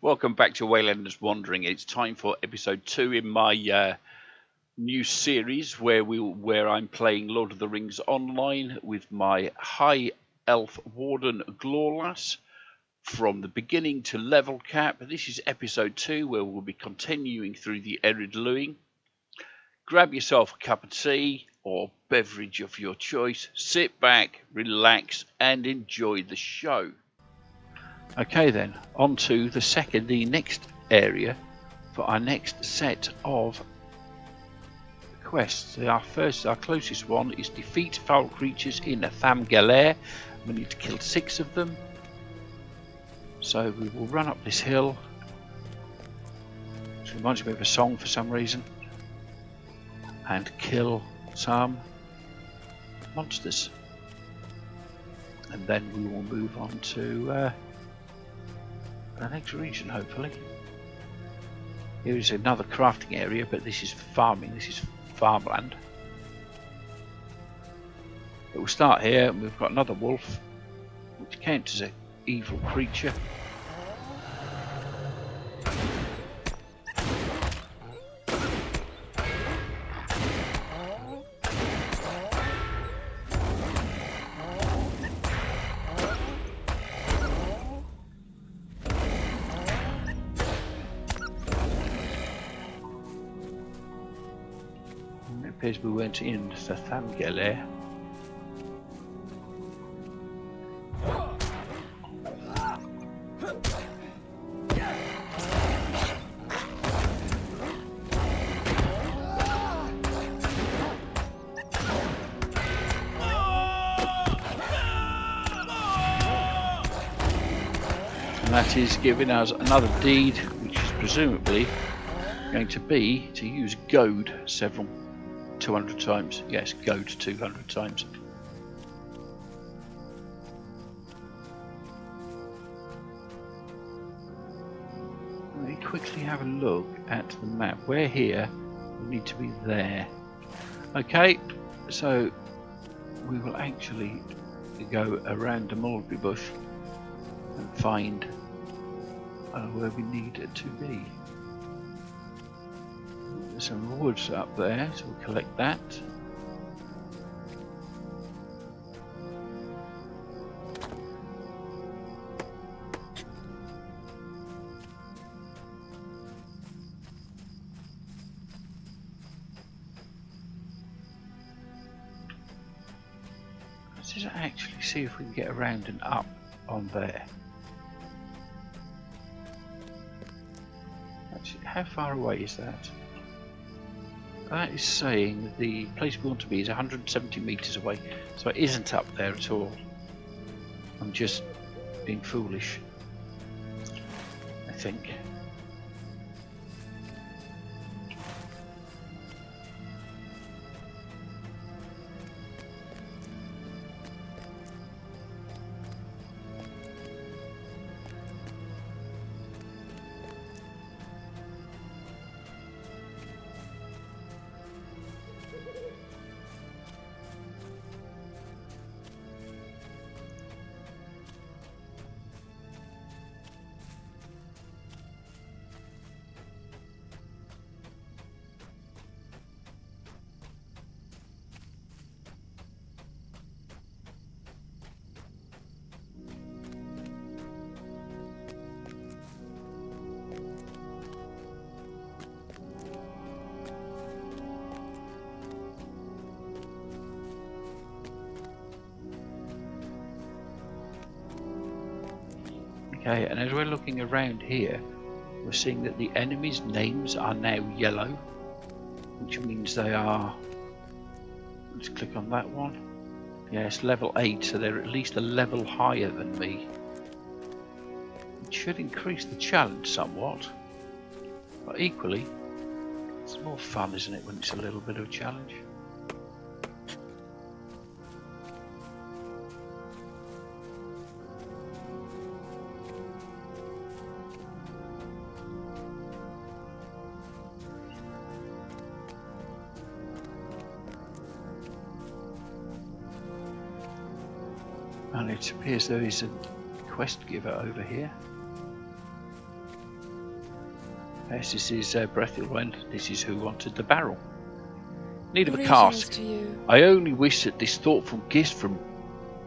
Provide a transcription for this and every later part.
Welcome back to Waylanders Wandering. It's time for episode 2 in my new series where I'm playing Lord of the Rings online with my High Elf Warden Glorlas from the beginning to level cap. This is episode 2 where we'll be continuing through the Ered Luin. Grab yourself a cup of tea or beverage of your choice, sit back, relax and enjoy the show. Okay then, on to the next area for our next set of quests. Our closest one is defeat foul creatures in Tham Galer. We need to kill 6 of them. So we will run up this hill, which reminds me of a song for some reason, and kill some monsters. And then we will move on to the next region, hopefully. Here is another crafting area, but this is farming, this is farmland. But we'll start here, and we've got another wolf, which counts as an evil creature. As we went in the Tham Galer. And that is giving us another deed, which is presumably going to be to use goad 200 times. Yes, goad 200 times. Let me quickly have a look at the map. We're here, we need to be there. Okay, so we will actually go around the mulberry bush and find where we need it to be. There's some woods up there, so we'll collect that. Let's just actually see if we can get around and up on there. Actually, how far away is that? That is saying the place we want to be is 170 meters away, so it isn't up there at all. I'm just being foolish, I think. Okay, and as we're looking around here, we're seeing that the enemies' names are now yellow, which means they are, let's click on that one. Yes, level 8, so they're at least a level higher than me. It should increase the challenge somewhat, but equally, it's more fun, isn't it, when it's a little bit of a challenge? And it appears there is a quest giver over here. Yes, this is Brethilwen. This is who wanted the barrel. Need of a Greetings cask. to you. I only wish that this thoughtful gift from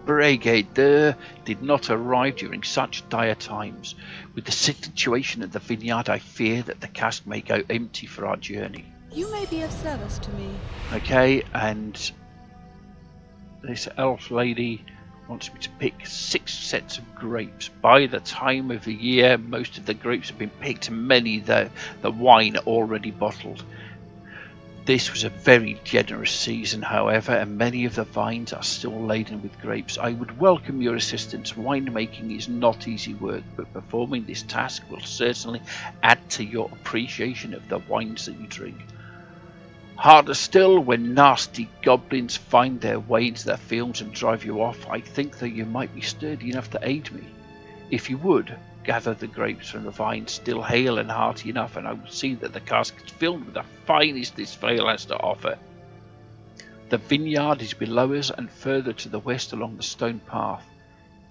Brigadier did not arrive during such dire times. With the situation at the vineyard, I fear that the cask may go empty for our journey. You may be of service to me. Okay, and this elf lady wants me to pick 6 sets of grapes. By the time of the year, most of the grapes have been picked, and many the wine already bottled. This was a very generous season, however, and many of the vines are still laden with grapes. I would welcome your assistance. Winemaking is not easy work, but performing this task will certainly add to your appreciation of the wines that you drink. Harder still, when nasty goblins find their way into the fields and drive you off, I think that you might be sturdy enough to aid me. If you would, gather the grapes from the vine, still hale and hearty enough, and I will see that the cask is filled with the finest this vale has to offer. The vineyard is below us and further to the west along the stone path.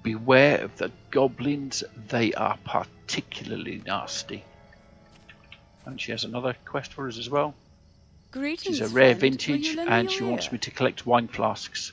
Beware of the goblins, they are particularly nasty. And she has another quest for us as well. Greetings, She's a rare friend. Will vintage, you lend and me she your wants ear? me to collect wine flasks.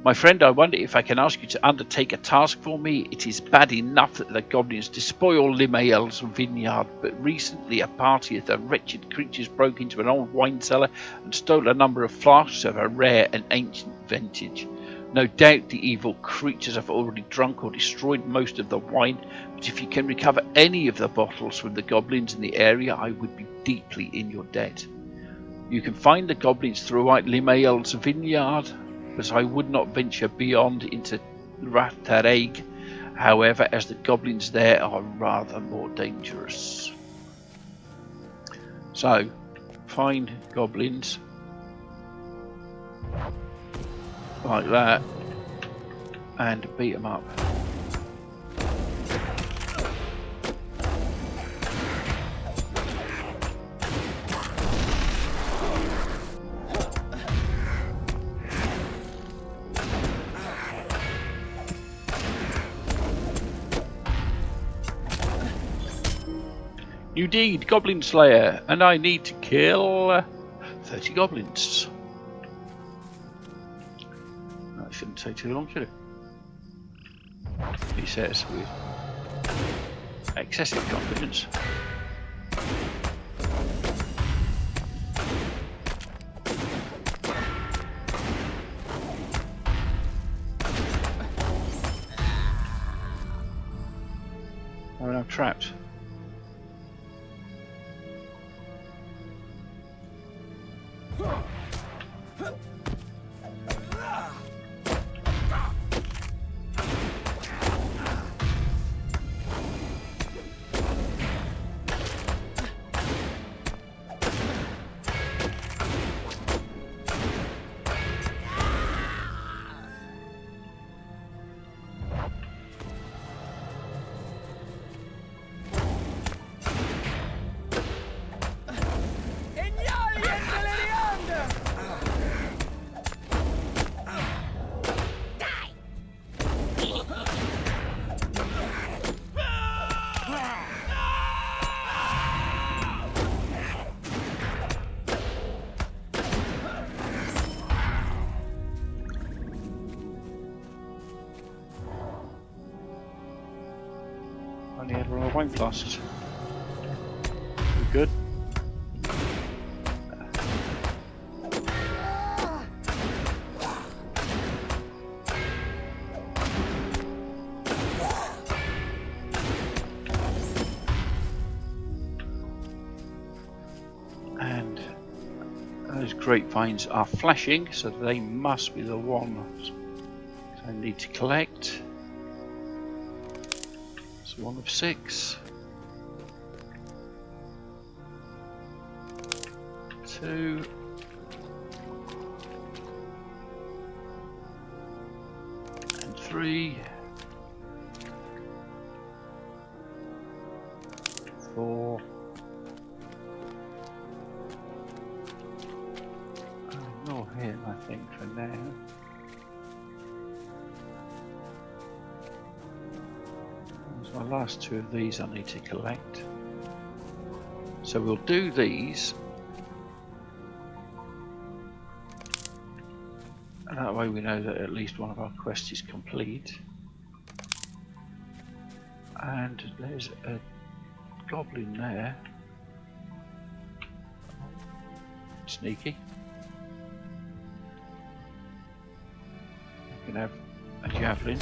My friend, I wonder if I can ask you to undertake a task for me. It is bad enough that the goblins despoil Limael's vineyard, but recently a party of the wretched creatures broke into an old wine cellar and stole a number of flasks of a rare and ancient vintage. No doubt the evil creatures have already drunk or destroyed most of the wine, but if you can recover any of the bottles from the goblins in the area, I would be deeply in your debt. You can find the goblins throughout Limael's vineyard, but I would not venture beyond into Ratharaig, however, as the goblins there are rather more dangerous. So, find goblins like that and beat them up. New deed, Goblin Slayer, and I need to kill 30 goblins. That shouldn't take too long, should it? He says with excessive confidence. Oh, I'm trapped. Only had one of wine flasks. We're good. And those grapevines are flashing, so they must be the ones I need to collect. It's one of 6. 2. And 3. 4. No hit, I think, for now. So my last 2 of these I need to collect. So we'll do these. And that way we know that at least one of our quests is complete. And there's a goblin there. Sneaky. You can have a javelin.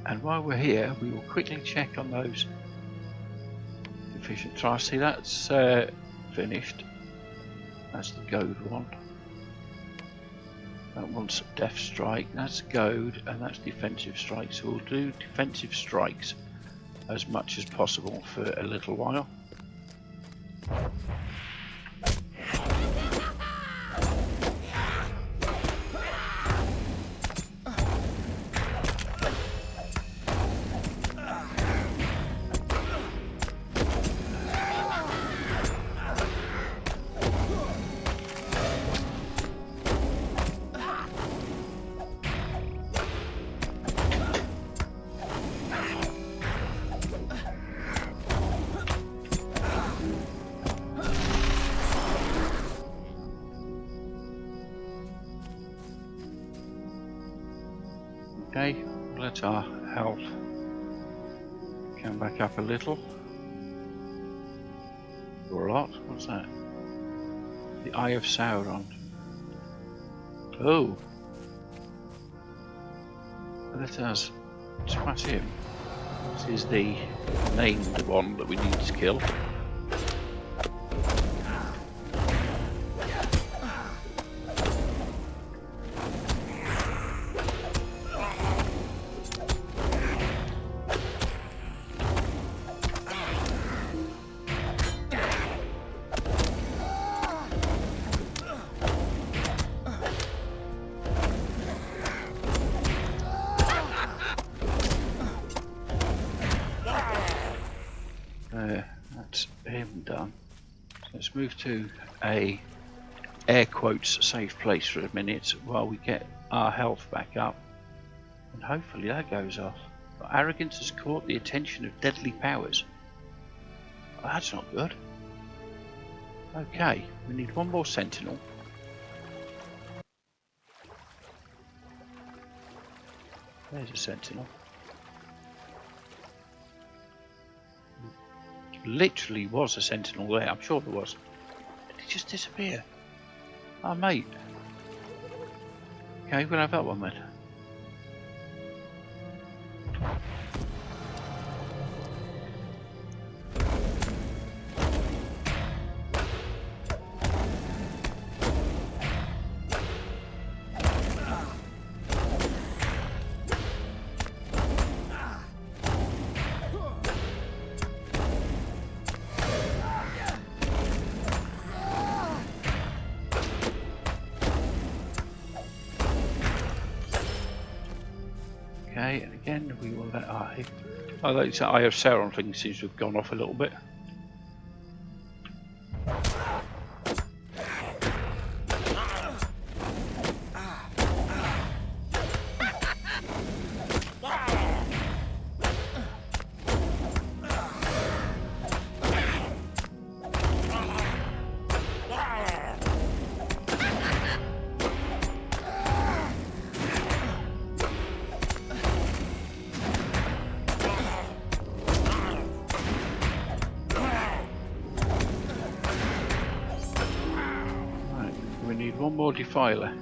And while we're here, we will quickly check on those efficient trials. See, that's finished. That's the goad one. That one's death strike. That's goad, and that's defensive strike. So we'll do defensive strikes as much as possible for a little while. Okay, let our health come back up a little. Or a lot. What's that? The Eye of Sauron. Oh! Let us smash him. This is the named one that we need to kill. That's him done. So let's move to a air quotes safe place for a minute while we get our health back up, and hopefully that goes off. But arrogance has caught the attention of deadly powers. Well, that's not good. Okay, we need one more sentinel. There's a sentinel. Literally was a sentinel there, I'm sure there was. Did he just disappear? Oh, mate. Okay, we'll have that one then. Okay, and again we will let our... Oh, that Eye of Sauron thing seems to have gone off a little bit. One more defiler.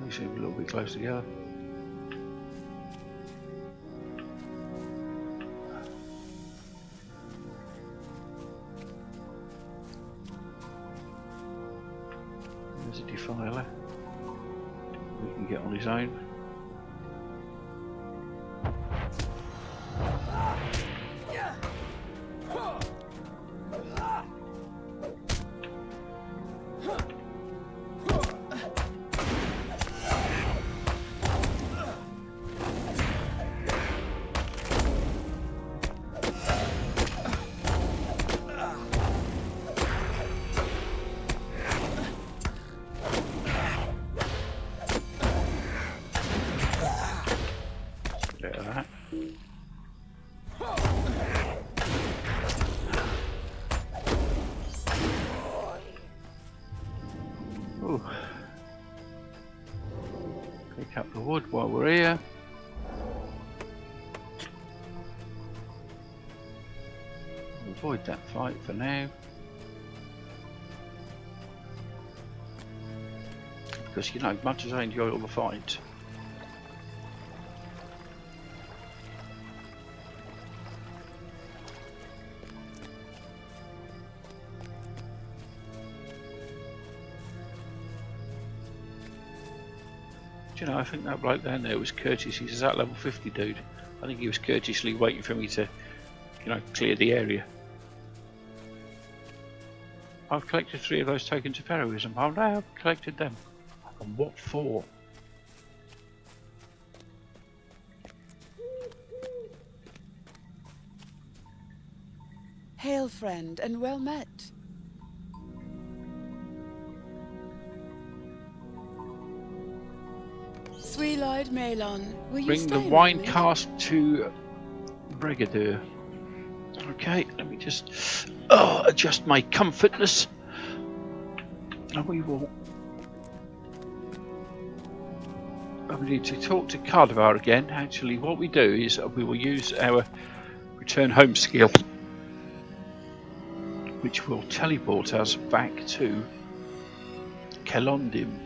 They seem a little bit close together. There's a defiler. We can get on his own. go. Pick up the wood while we're here. Avoid that fight for now. Because, you know, much as I enjoy all the fights, do you know, I think that bloke down there was courteous. He's that level 50 dude. I think he was courteously waiting for me to, you know, clear the area. I've collected 3 of those tokens of heroism. Oh no, I've collected them. And what for? Hail, friend, and well met. Sweet-eyed Melon, will you Bring stay the a wine moment? cask to Brigadier. Okay, let me just adjust my comfortness. And we will. We need to talk to Cardivar again. Actually, what we do is we will use our return home skill, which will teleport us back to Kelondim,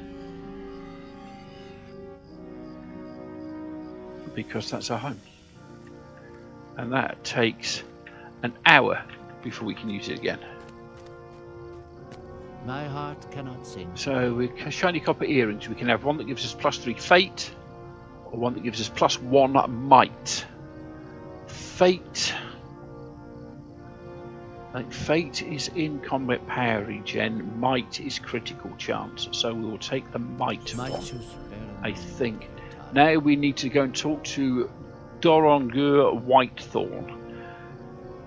because that's our home. And that takes an hour before we can use it again. My heart cannot sing. So with shiny copper earrings, we can have one that gives us +3 fate, or one that gives us +1 might. Fate. Like fate is in combat power regen, might is critical chance. So we will take the might one, I think. Now we need to go and talk to Dorongur Whitethorn.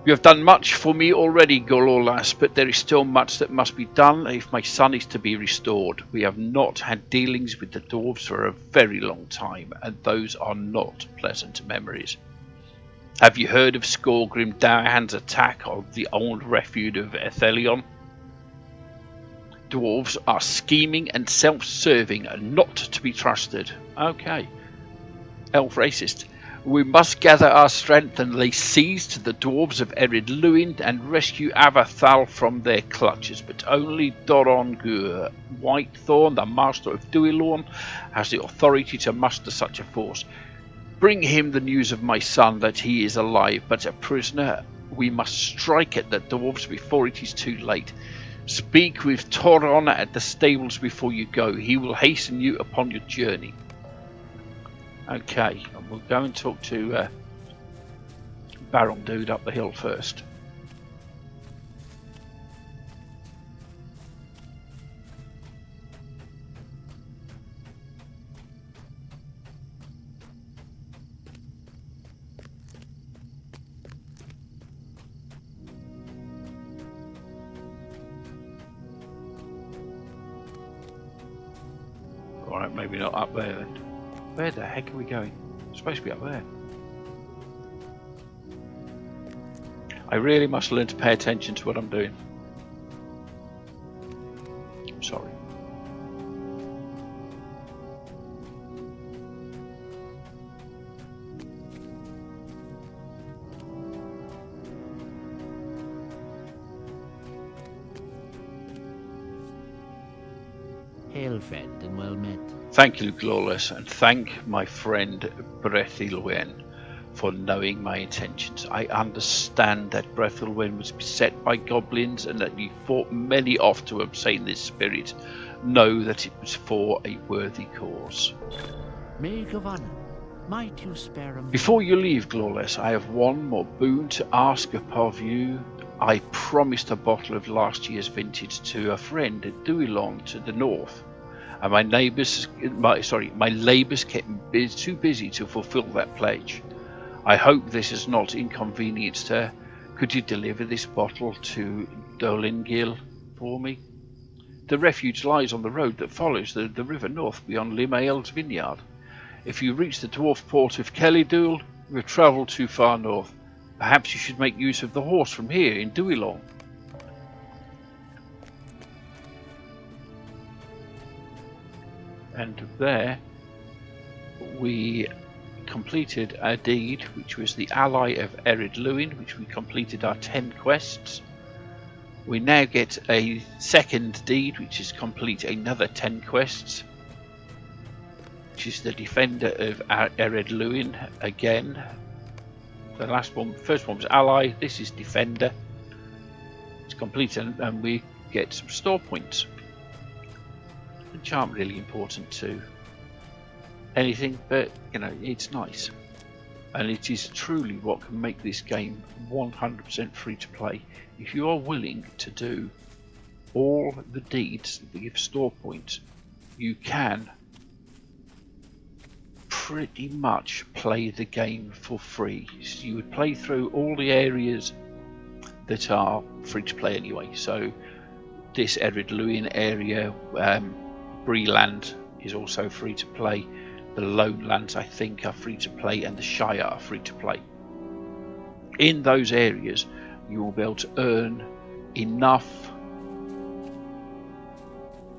You have done much for me already, Glorlas, but there is still much that must be done if my son is to be restored. We have not had dealings with the dwarves for a very long time, and those are not pleasant memories. Have you heard of Skorgrim Dourhand's attack on the old refuge of Ethelion? Dwarves are scheming and self-serving and not to be trusted. Okay. Elf racist. We must gather our strength and lay siege to the dwarves of Erid Luin and rescue Avathal from their clutches, but only Dorongur Whitethorn, the master of Duilorn, has the authority to muster such a force. Bring him the news of my son, that he is alive but a prisoner. We must strike at the dwarves before it is too late. Speak with Toron at the stables before you go. He will hasten you upon your journey. Okay, and we'll go and talk to Baron Dude up the hill first. Alright, maybe not up there then. Where the heck are we going? It's supposed to be up there. I really must learn to pay attention to what I'm doing. I'm sorry. Hail, friend, and well met. Thank you, Glorlas, and thank my friend Brethilwen for knowing my intentions. I understand that Brethilwen was beset by goblins and that you fought many off to obtain this spirit. Know that it was for a worthy cause. Maid of honor, might you spare a moment? Before you leave, Glorlas, I have one more boon to ask of you. I promised a bottle of last year's vintage to a friend at Duilon to the north, and my labours kept me too busy to fulfil that pledge. I hope this is not inconvenienced her. Could you deliver this bottle to Dolingil for me? The refuge lies on the road that follows the river north beyond Limael's vineyard. If you reach the dwarf port of Kelidul, you have travelled too far north. Perhaps you should make use of the horse from here in Duilon. And there we completed our deed, which was the ally of Ered Luin, which we completed our 10 quests. We now get a second deed, which is complete another 10 quests, which is the defender of Ered Luin again. The first one was ally, this is defender. It's complete, and we get some store points, which aren't really important to anything, but you know, it's nice. And it is truly what can make this game 100% free to play. If you are willing to do all the deeds that give store points, you can pretty much play the game for free. So you would play through all the areas that are free to play anyway. So this Ered Luin area, Breeland is also free to play. The Lone Lands, I think, are free to play, and the Shire are free to play. In those areas, you will be able to earn enough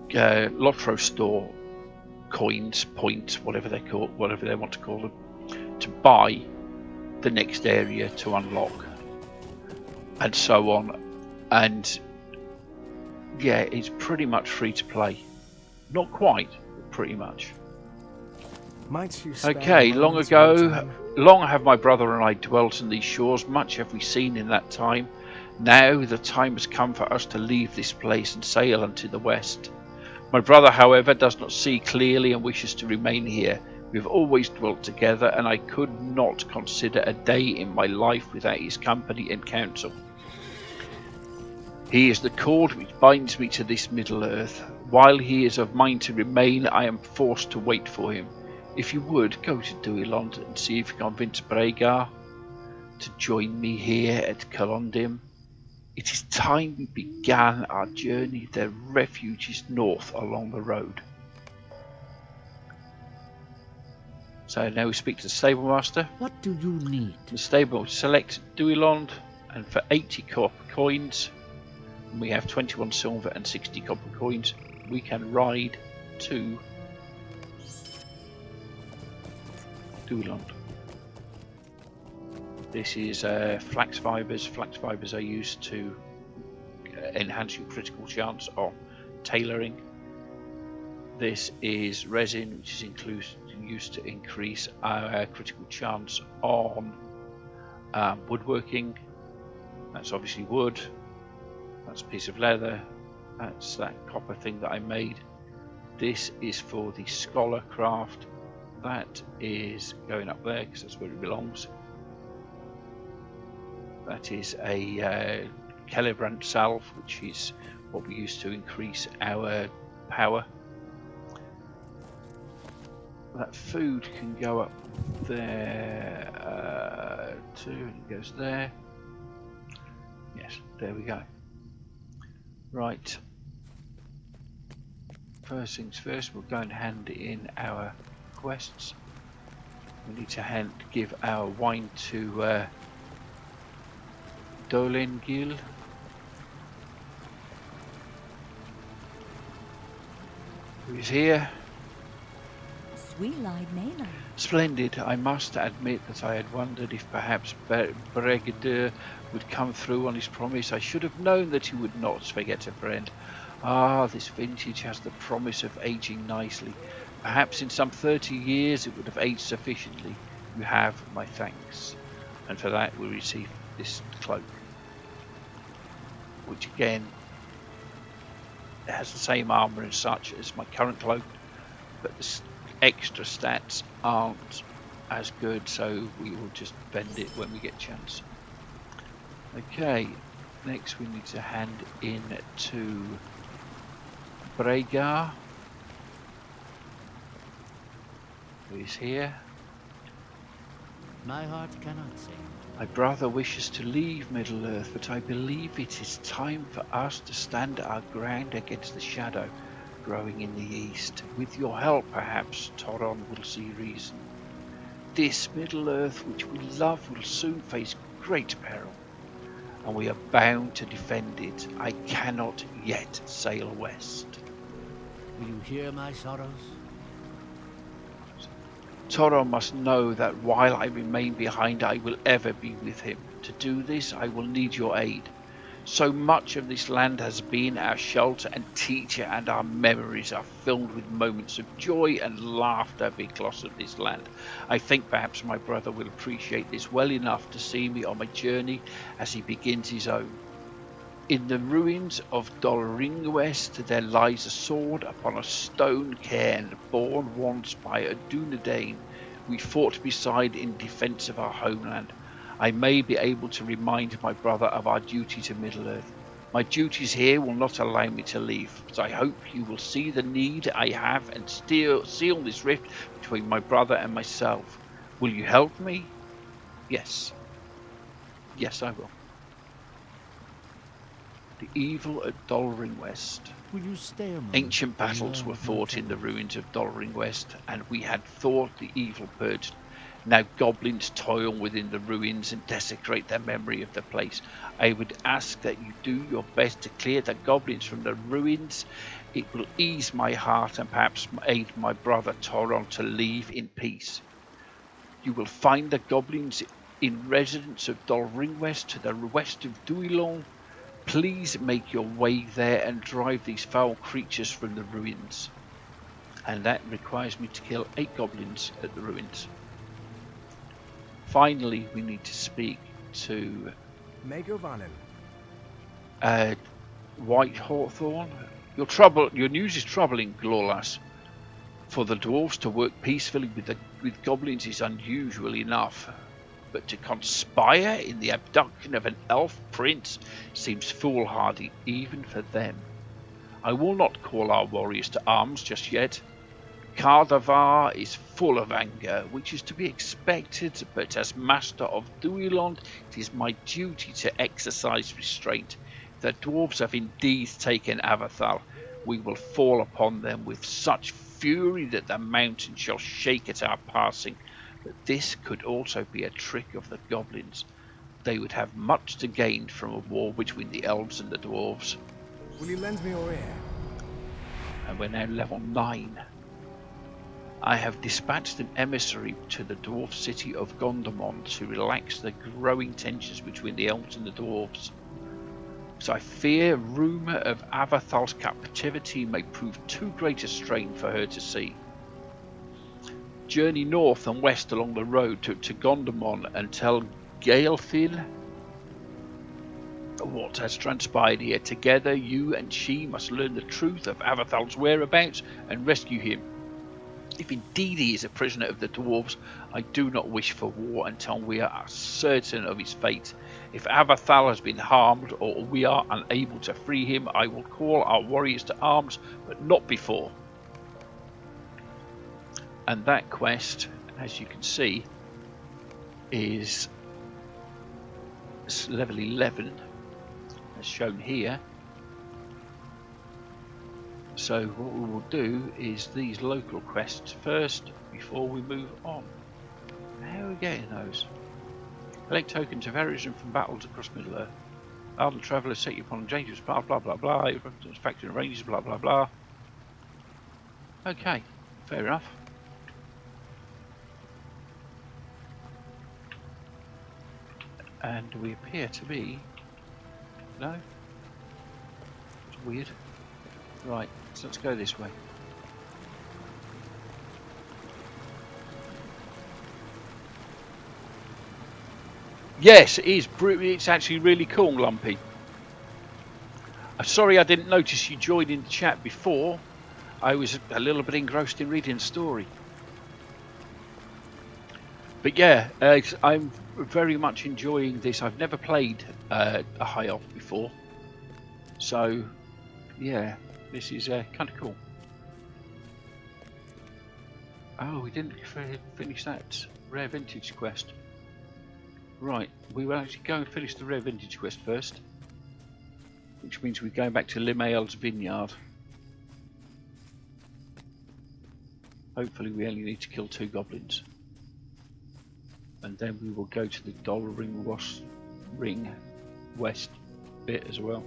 Lotro store coins, points, whatever they want to call them, to buy the next area to unlock, and so on. And yeah, it's pretty much free to play. Not quite, but pretty much. Okay, long have my brother and I dwelt on these shores, much have we seen in that time. Now the time has come for us to leave this place and sail unto the west. My brother, however, does not see clearly and wishes to remain here. We have always dwelt together, and I could not consider a day in my life without his company and counsel. He is the cord which binds me to this Middle Earth. While he is of mind to remain, I am forced to wait for him. If you would, go to Duilond and see if you can convince Bregar to join me here at Colondim. It is time we began our journey. Their refuge is north along the road. So now we speak to the stable master. What do you need? The stable, select Duilond, and for 80 copper coins, we have 21 silver and 60 copper coins, we can ride to Duilond. This is flax fibers. Flax fibers are used to enhance your critical chance on tailoring. This is resin, which is used to increase our critical chance on woodworking. That's obviously wood. That's a piece of leather. That's that copper thing that I made. This is for the scholar craft. That is going up there because that's where it belongs. That is a Celebrant salve, which is what we use to increase our power. That food can go up there too, and it goes there. Yes, there we go. Right. First things first, we'll go and hand in our quests. We need to give our wine to Dolengil. Who is here? Sweet-eyed Mela. Splendid. I must admit that I had wondered if perhaps Bregadur would come through on his promise. I should have known that he would not, forget a friend. Ah, this vintage has the promise of aging nicely. Perhaps in some 30 years it would have aged sufficiently. You have my thanks. And for that we receive this cloak, which again has the same armor and such as my current cloak, but the extra stats aren't as good, so we will just bend it when we get a chance. Okay, next we need to hand in to Bregar, who is here. My heart cannot sing. My brother wishes to leave Middle-earth, but I believe it is time for us to stand our ground against the shadow growing in the east. With your help, perhaps, Toron will see reason. This Middle-earth which we love will soon face great peril, and we are bound to defend it. I cannot yet sail west. Will you hear my sorrows? Toro must know that while I remain behind, I will ever be with him. To do this, I will need your aid. So much of this land has been our shelter and teacher, and our memories are filled with moments of joy and laughter because of this land. I think perhaps my brother will appreciate this well enough to see me on my journey as he begins his own. In the ruins of Dolringwest there lies a sword upon a stone cairn, borne once by a Dunedain we fought beside in defence of our homeland. I may be able to remind my brother of our duty to Middle-earth. My duties here will not allow me to leave, but I hope you will see the need I have and seal this rift between my brother and myself. Will you help me? Yes. Yes, I will. The evil at Dolringwest. Will you stay a moment? Ancient battles were fought in the ruins of Dolringwest, and we had thought the evil purged. Now goblins toil within the ruins and desecrate the memory of the place. I would ask that you do your best to clear the goblins from the ruins. It will ease my heart and perhaps aid my brother Toron to leave in peace. You will find the goblins in residence of Dolringwest to the west of Duilon. Please make your way there and drive these foul creatures from the ruins. And that requires me to kill 8 goblins at the ruins. Finally, we need to speak to White Hawthorn. Your news is troubling, Glorlas. For the dwarves to work peacefully with goblins is unusual enough, but to conspire in the abduction of an elf prince seems foolhardy even for them. I will not call our warriors to arms just yet. Cardavar is full of anger, which is to be expected, but as master of Duilond, it is my duty to exercise restraint. The dwarves have indeed taken Avathal. We will fall upon them with such fury that the mountain shall shake at our passing. But this could also be a trick of the goblins. They would have much to gain from a war between the elves and the dwarves. Will you lend me your ear? And we're now level 9. I have dispatched an emissary to the dwarf city of Gondomon to relax the growing tensions between the elves and the dwarves. So I fear rumour of Avathal's captivity may prove too great a strain for her to see. Journey north and west along the road to Gondomon and tell Gaelfil what has transpired here. Together, you and she must learn the truth of Avathal's whereabouts and rescue him. If indeed he is a prisoner of the dwarves, I do not wish for war until we are certain of his fate. If Avathal has been harmed or we are unable to free him, I will call our warriors to arms, but not before. And that quest, as you can see, is level 11, as shown here. So what we will do is these local quests first before we move on. How are we getting those? Collect tokens of heroism from battles across Middle-earth. Ardent travellers set you upon dangerous path, blah blah blah. Factory ranges, blah blah blah. Okay, fair enough. And we appear to be... No? It's weird. Right, so let's go this way. Yes, it is. It's actually really cool, Lumpy. I'm sorry I didn't notice you joined in the chat before. I was a little bit engrossed in reading the story. But yeah, I'm very much enjoying this. I've never played a High Elf before. So, yeah, this is kind of cool. Oh, we didn't finish that rare vintage quest. Right, we will actually go and finish the rare vintage quest first. Which means we're going back to Limael's vineyard. Hopefully we only need to kill 2 goblins. And then we will go to the Ring West bit as well.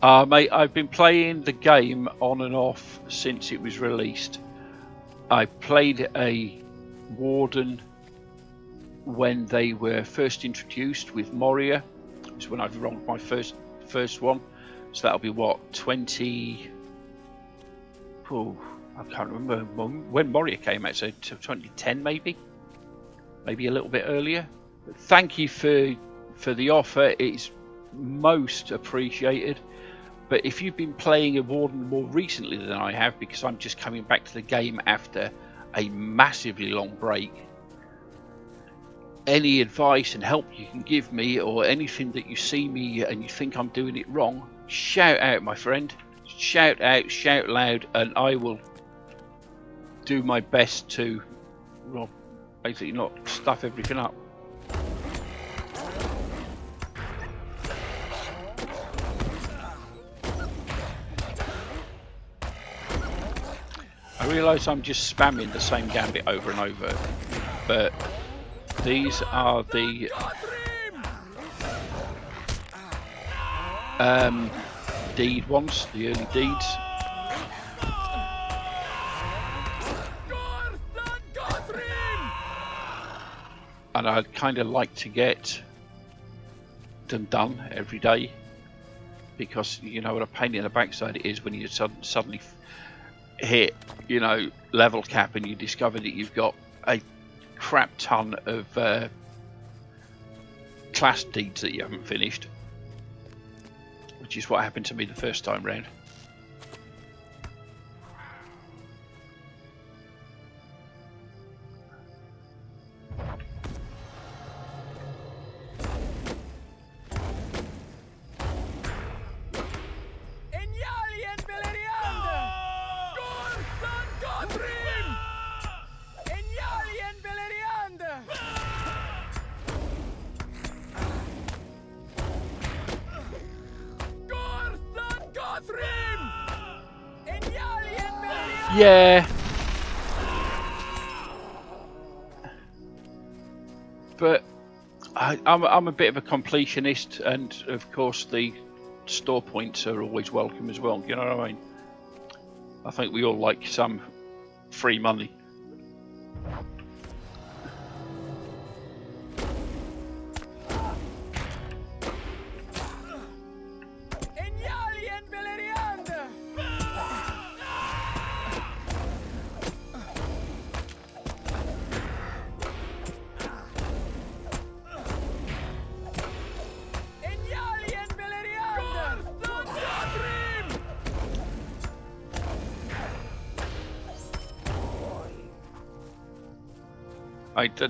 Mate, I've been playing the game on and off since it was released. I played a Warden when they were first introduced with Moria. It was when I've rolled my first one. So that'll be what, 20... Oh, I can't remember when Moria came out, so 2010 maybe? Maybe a little bit earlier. But thank you for the offer, it's most appreciated. But if you've been playing a Warden more recently than I have, because I'm just coming back to the game after a massively long break, any advice and help you can give me, or anything that you see me and you think I'm doing it wrong, shout out, my friend. Shout out, shout loud, and I will do my best to, well, basically not stuff everything up. I realise I'm just spamming the same gambit over and over, but these are the deed ones, the early deeds. And I'd kind of like to get them done every day, because you know what a pain in the backside it is when you suddenly hit, you know, level cap and you discover that you've got a crap ton of class deeds that you haven't finished, which is what happened to me the first time round. Yeah, but I'm a bit of a completionist, and of course the store points are always welcome as well. You know what I mean? I think we all like some free money.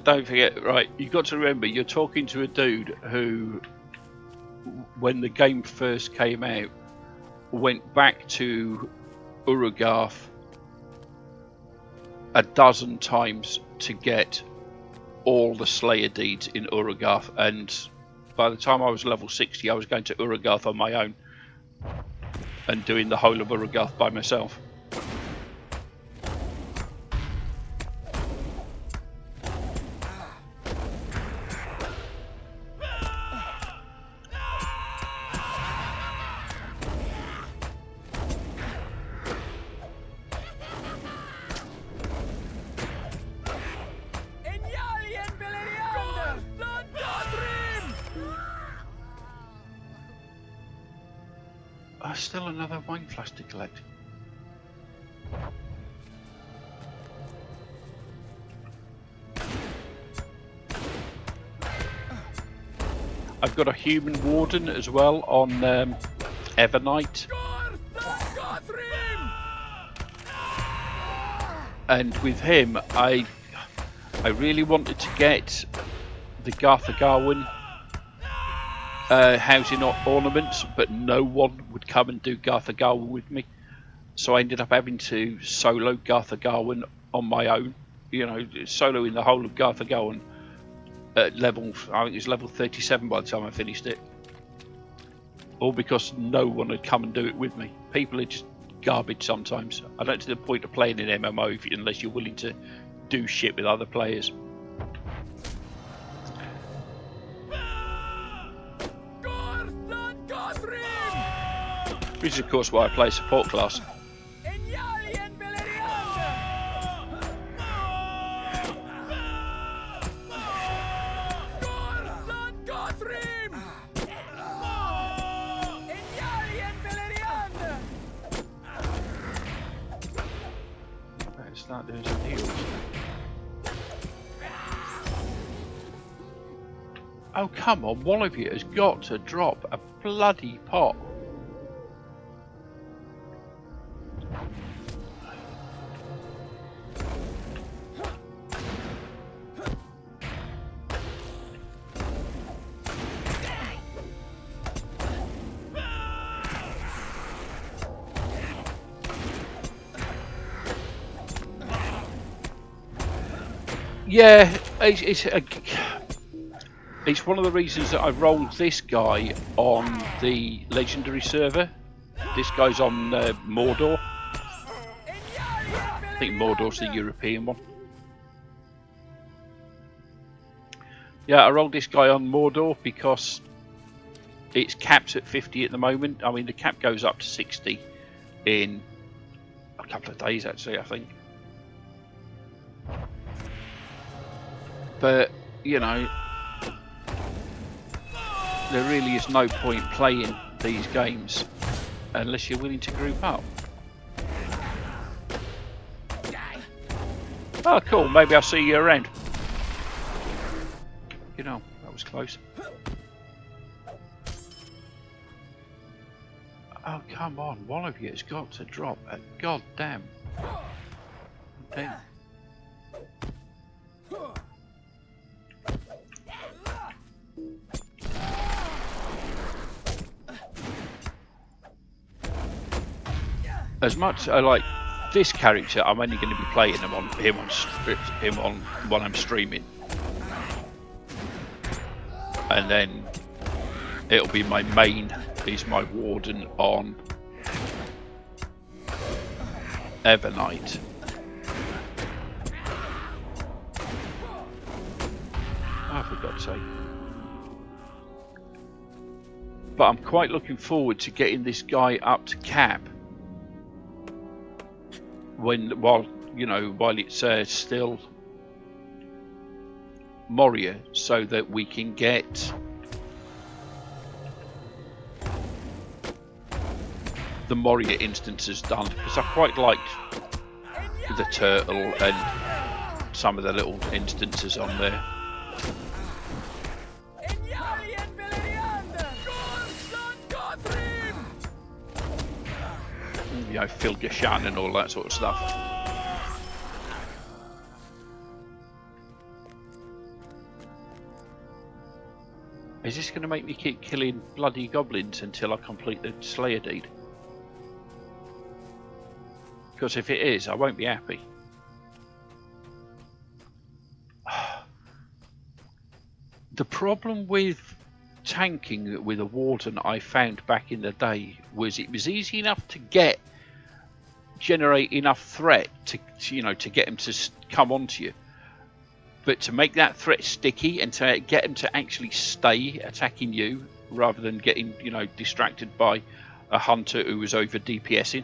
Don't forget, right, you've got to remember, you're talking to a dude who, when the game first came out, went back to Urugarth a dozen times to get all the Slayer deeds in Urugarth, and by the time I was level 60 I was going to Urugarth on my own and doing the whole of Urugarth by myself. Still another wine flask to collect. I've got a human warden as well on Evernight, and with him I really wanted to get the Garthagarwin housing ornaments, but no one would come and do Garthagarwin with me, so I ended up having to solo Garthagarwin on my own, you know, soloing the whole of Garthagarwin at level, I think it was level 37 by the time I finished it, all because no one had come and do it with me. People are just garbage sometimes. I don't see the point of playing an MMO unless you're willing to do shit with other players. Which is, of course, why I play support class. Let's start doing some heals. Oh, come on, one of you has got to drop a bloody pot. Yeah, it's one of the reasons that I rolled this guy on the legendary server. This guy's on Mordor. I think Mordor's the European one. Yeah, I rolled this guy on Mordor because it's capped at 50 at the moment. I mean, the cap goes up to 60 in a couple of days, actually, I think. But, you know, there really is no point playing these games unless you're willing to group up. Oh, cool. Maybe I'll see you around. You know, that was close. Oh, come on. One of you has got to drop a goddamn thing. As much as I like this character, I'm only going to be playing him on when I'm streaming, and then it'll be my main. He's my warden on Evernight. Oh, for God's sake! But I'm quite looking forward to getting this guy up to cap. While it's still Moria, so that we can get the Moria instances done, because I quite liked the turtle and some of the little instances on there. You know, Phil Gashan and all that sort of stuff. Is this going to make me keep killing bloody goblins until I complete the Slayer deed? Because if it is, I won't be happy. The problem with tanking with a warden I found back in the day was it was easy enough to generate enough threat to get him to come onto you, but to make that threat sticky and to get him to actually stay attacking you rather than getting distracted by a hunter who was over DPSing.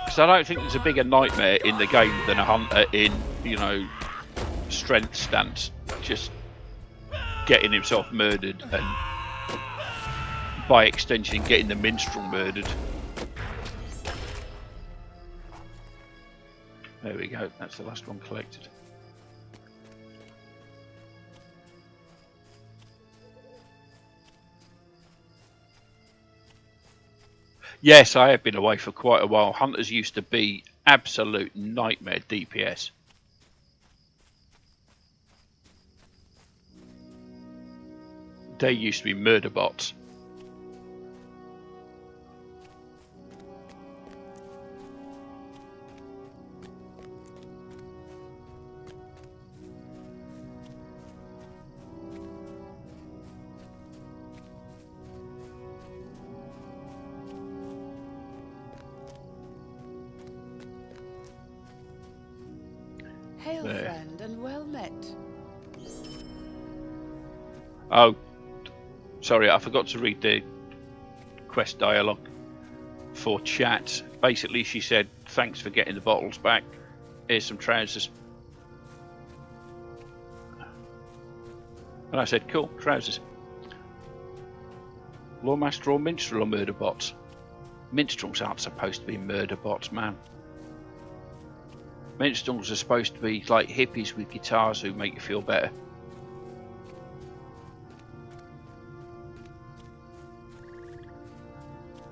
Because I don't think there's a bigger nightmare in the game than a hunter in strength stance just getting himself murdered, and by extension getting the minstrel murdered. There we go, that's the last one collected. Yes, I have been away for quite a while. Hunters used to be absolute nightmare DPS. They used to be murder bots. Hail, There. friend, and well met. Oh, sorry, I forgot to read the quest dialogue for chat. Basically, she said, "Thanks for getting the bottles back. Here's some trousers." And I said, "Cool, trousers." Lawmaster or minstrel or murder bots? Minstrels aren't supposed to be murder bots, man. Minstrels are supposed to be like hippies with guitars who make you feel better.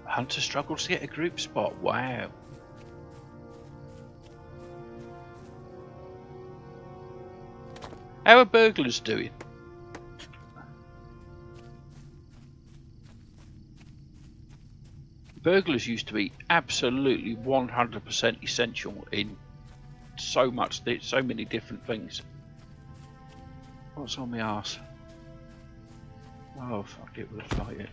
Hunter struggles to get a group spot. Wow. How are burglars doing? Burglars used to be absolutely 100% essential in so many different things. What's on my arse? Oh fuck it, we'll fight it.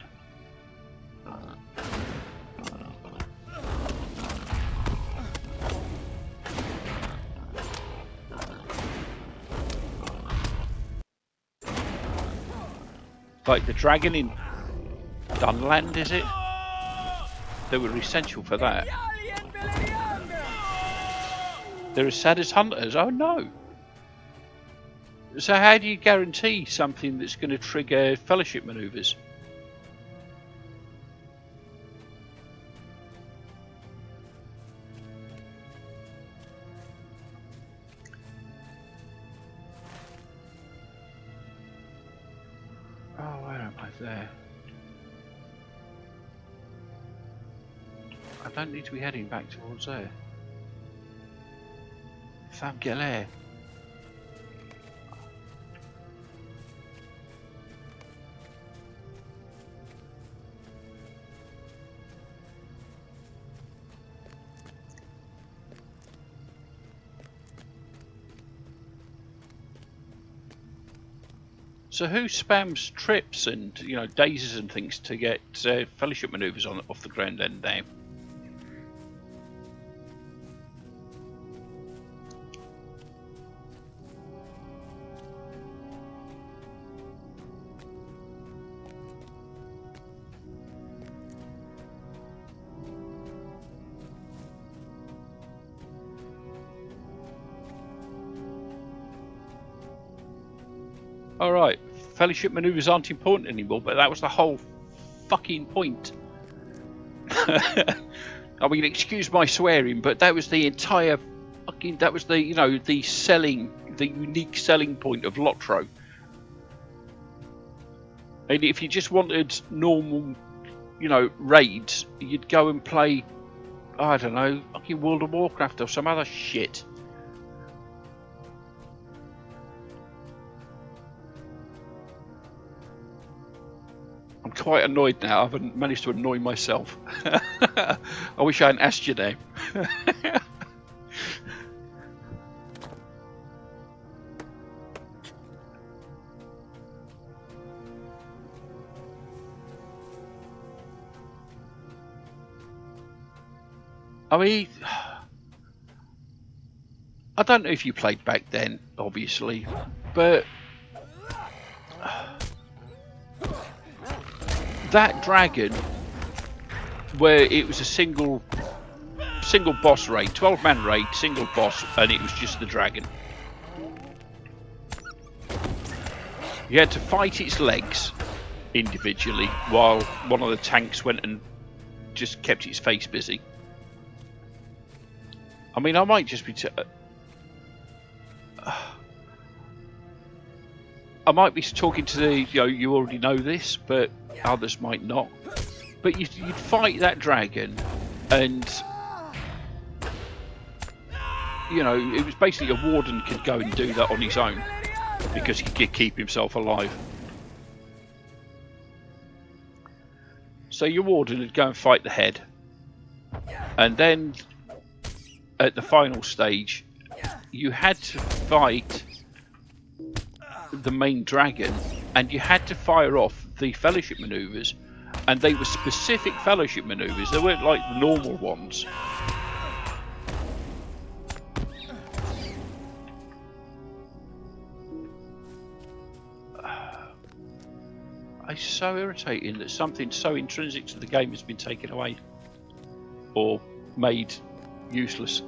Like the dragon in Dunland, is it? They were essential for that. They're as sad as hunters. Oh no! So how do you guarantee something that's going to trigger fellowship maneuvers? Oh, where am I there? I don't need to be heading back towards there. Femme galère. So who spams trips and dazes and things to get fellowship maneuvers off the ground end now? Alright, fellowship maneuvers aren't important anymore, but that was the whole fucking point. I mean, excuse my swearing, but that was the entire fucking, that was the, the unique selling point of Lotro. And if you just wanted normal, raids, you'd go and play, I don't know, fucking World of Warcraft or some other shit. I'm quite annoyed now. I haven't managed to annoy myself. I wish I hadn't asked your name. I mean, I don't know if you played back then, obviously, but that dragon, where it was a single boss raid, 12-man raid, single boss, and it was just the dragon. You had to fight its legs individually while one of the tanks went and just kept its face busy. I mean, I might just be I might be talking to the, you already know this, but others might not. But you'd fight that dragon, and it was basically a warden could go and do that on his own because he could keep himself alive. So your warden would go and fight the head, and then at the final stage, you had to fight the main dragon, and you had to fire off the fellowship maneuvers, and they were specific fellowship maneuvers. They weren't like the normal ones. It's so irritating that something so intrinsic to the game has been taken away or made useless.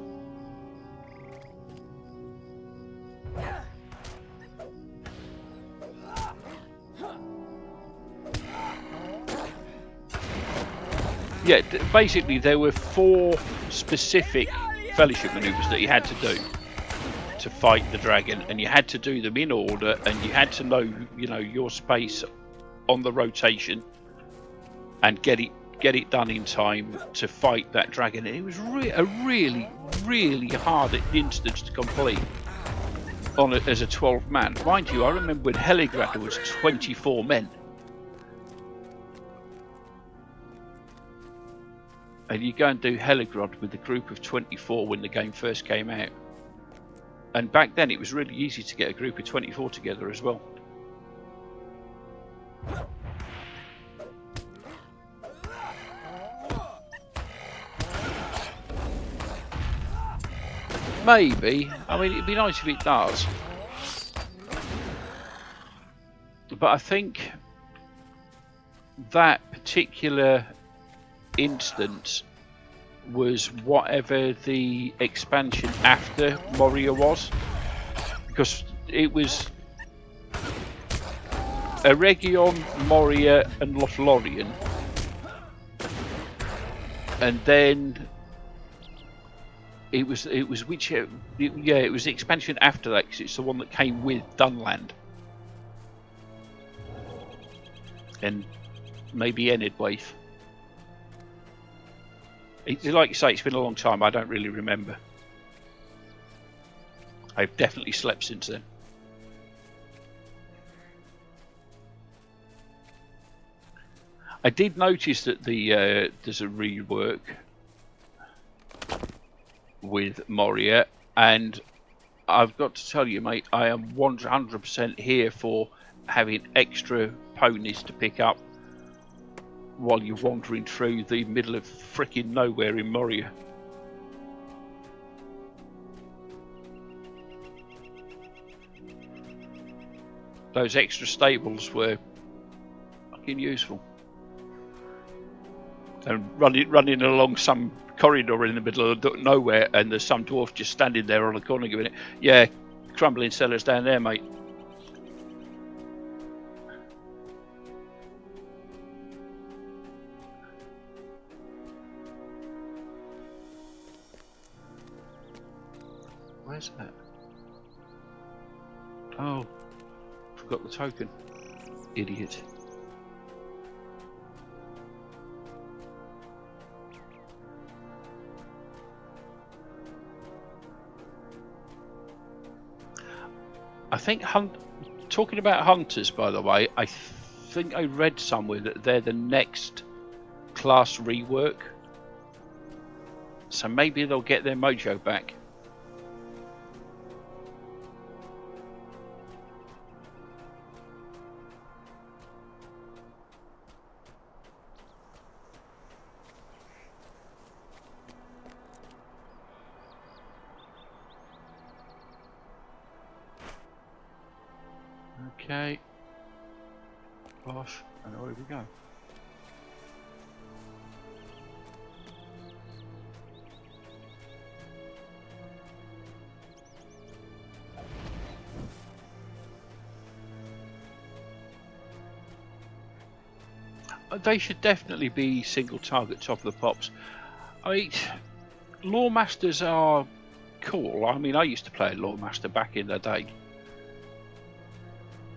Yeah, basically there were 4 specific fellowship maneuvers that you had to do to fight the dragon, and you had to do them in order, and you had to know, you know, your space on the rotation and get it done in time to fight that dragon. And it was a really hard instance to complete on as a 12-man. Mind you, I remember when Heligrad was 24 men. And you go and do Heligrad with a group of 24 when the game first came out. And back then it was really easy to get a group of 24 together as well. Maybe. I mean, it'd be nice if it does. But I think that particular instance was whatever the expansion after Moria was, because it was Eregion, Moria and Lothlorien, and then it was the expansion after that, because it's the one that came with Dunland and maybe Enidwaith. Like you say, it's been a long time. I don't really remember. I've definitely slept since then. I did notice that there's a rework with Moria, and I've got to tell you, mate, I am 100% here for having extra ponies to pick up while you're wandering through the middle of frickin' nowhere in Moria. Those extra stables were fucking useful. And running along some corridor in the middle of nowhere, and there's some dwarf just standing there on the corner giving it, yeah, crumbling cellars down there, mate. Where's that? Oh, forgot the token. Idiot. I think talking about hunters, by the way, I think I read somewhere that they're the next class rework. So maybe they'll get their mojo back. Okay. Gosh, and away we go. They should definitely be single target top of the pops. I mean, Lore Masters are cool. I mean, I used to play a Lore Master back in the day.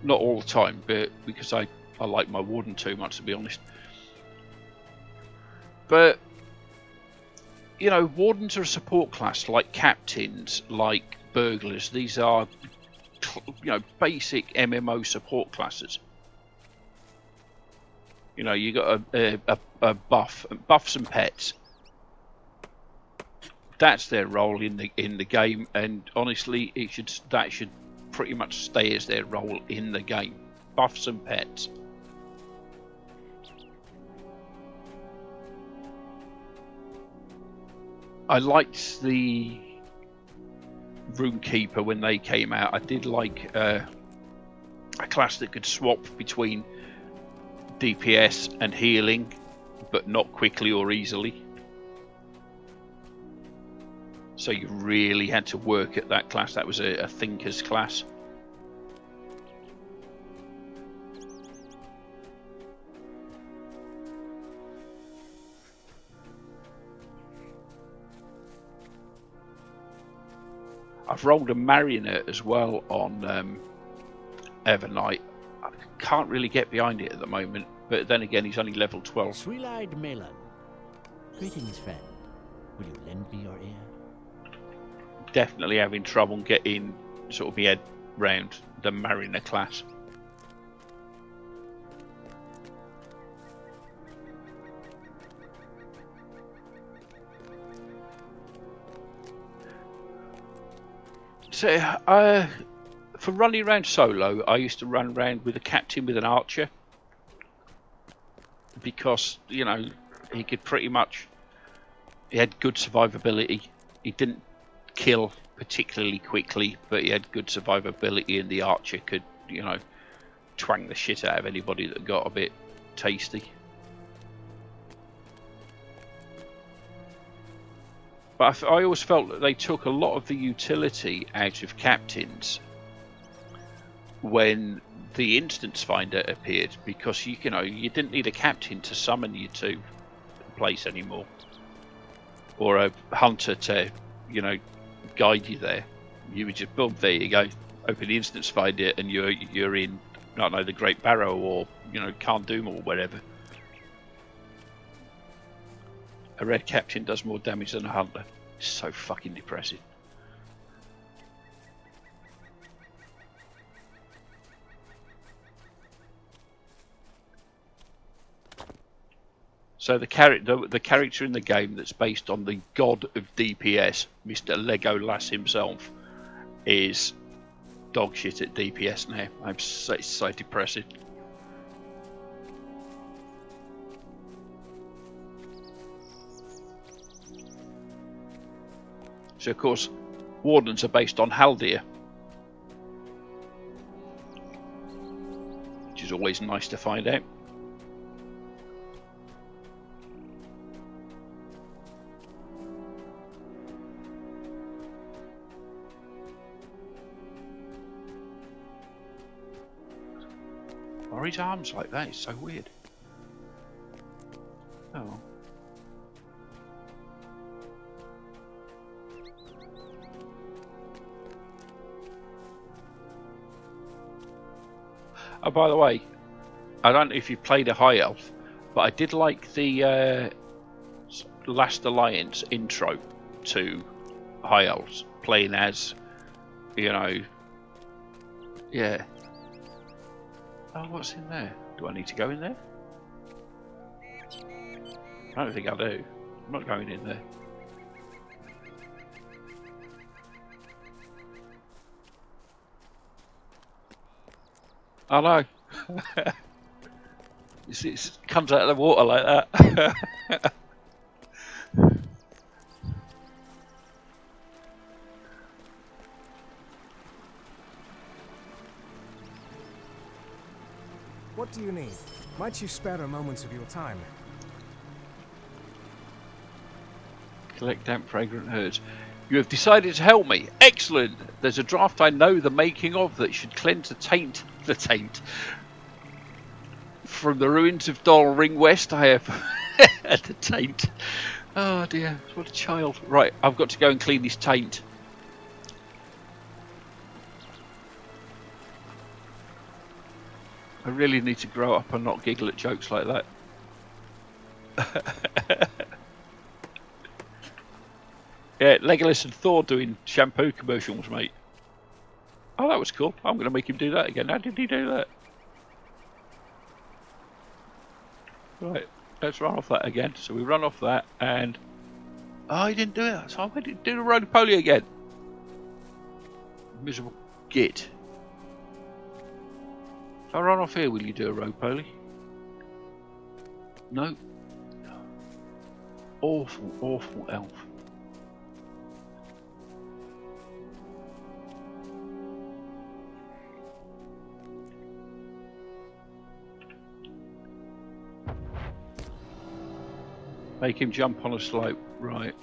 Not all the time, but because I like my Warden too much, to be honest. But, you know, Wardens are a support class, like Captains, like Burglars. These are, you know, basic MMO support classes. You know, you got a buffs and pets. That's their role in the game, and honestly, that should pretty much stay as their role in the game. Buffs and pets. I liked the Runekeeper when they came out. I did like a class that could swap between DPS and healing, but not quickly or easily. So you really had to work at that class. That was a thinker's class. I've rolled a marionette as well on Evernight. I can't really get behind it at the moment, but then again, he's only level 12. Sweet-eyed Malon. Greetings, friend. Will you lend me your ear? Definitely having trouble getting sort of my head round the mariner class. So, for running around solo, I used to run around with a captain with an archer, because, you know, he could pretty much, he had good survivability. He didn't kill particularly quickly, but he had good survivability, and the archer could, you know, twang the shit out of anybody that got a bit tasty. But I always felt that they took a lot of the utility out of captains when the instance finder appeared, because you know, you didn't need a captain to summon you to the place anymore, or a hunter to, you know, guide you there. You would just, boom, there you go, open the instance finder, and you're in, I don't know, the Great Barrow, or, you know, Cardoom, or whatever. A red captain does more damage than a hunter. It's so fucking depressing. So the character in the game that's based on the god of DPS, Mr. Legolas himself, is dog shit at DPS now. It's so depressing. So of course, Wardens are based on Haldir, which is always nice to find out. Why are his arms like that? It's so weird. Oh. Oh, by the way, I don't know if you played a High Elf, but I did like the Last Alliance intro to High Elves, playing as, you know, yeah. Oh, what's in there? Do I need to go in there? I don't think I do. I'm not going in there. I know. It comes out of the water like that. What do you need? Might you spare a moment of your time? Collect damp, fragrant herbs. You have decided to help me. Excellent. There's a draft I know the making of that should cleanse the taint. From the ruins of Dol Ring West, I have the taint. Oh dear, what a child. Right, I've got to go and clean this taint. I really need to grow up and not giggle at jokes like that. Yeah, Legolas and Thor doing shampoo commercials, mate. Oh, that was cool. I'm going to make him do that again. How did he do that? Right, let's run off that again. So we run off that, and oh, he didn't do it. So I went to do the roly-poly again. Miserable git. If I run off here, will you do a roly-poly? No. Awful, awful elf. Make him jump on a slope, right.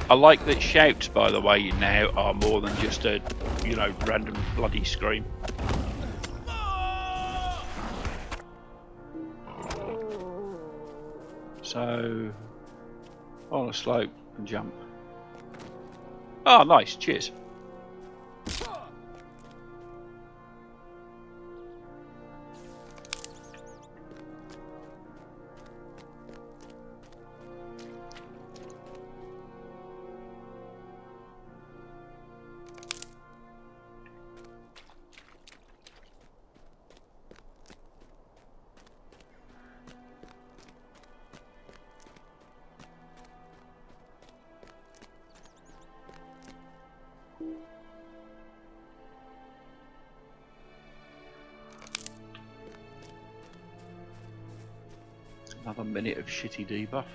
I like that shouts, by the way, now are more than just a, you know, random bloody scream. So, on a slope and jump. Oh, nice, cheers. Another minute of shitty debuff.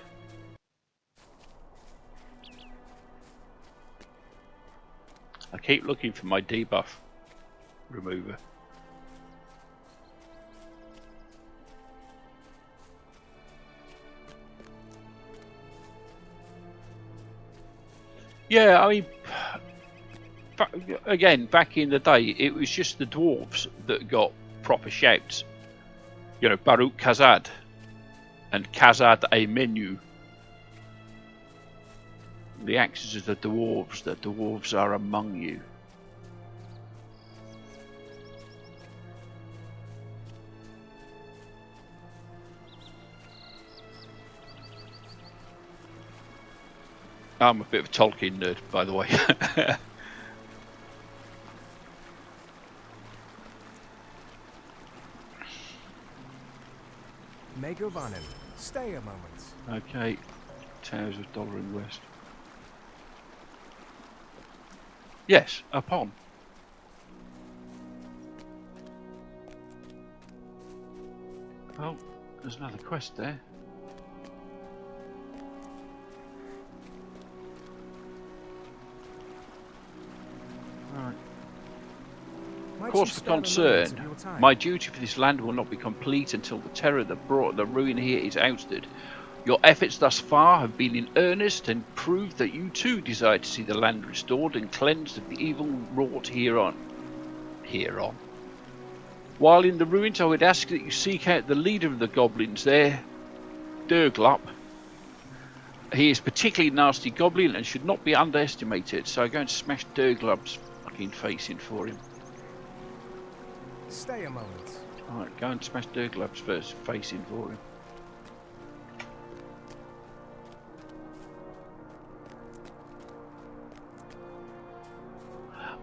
I keep looking for my debuff remover. Yeah, I mean, again, back in the day, it was just the dwarves that got proper shouts. You know, Baruch Kazad and Kazad a menu. The axes of the dwarves are among you. I'm a bit of a Tolkien nerd, by the way. Megovanen, stay a moment. Okay, Towers of Dolorine West. Yes, upon. Oh, there's another quest there. Right. Cause for concern. My duty for this land will not be complete until the terror that brought the ruin here is ousted. Your efforts thus far have been in earnest and prove that you too desire to see the land restored and cleansed of the evil wrought hereon. While in the ruins, I would ask that you seek out the leader of the goblins there, Durglup. He is a particularly nasty goblin and should not be underestimated, so I go and smash Durglup's fucking face in for him. Stay a moment. Alright, go and smash Durglup's face in for him.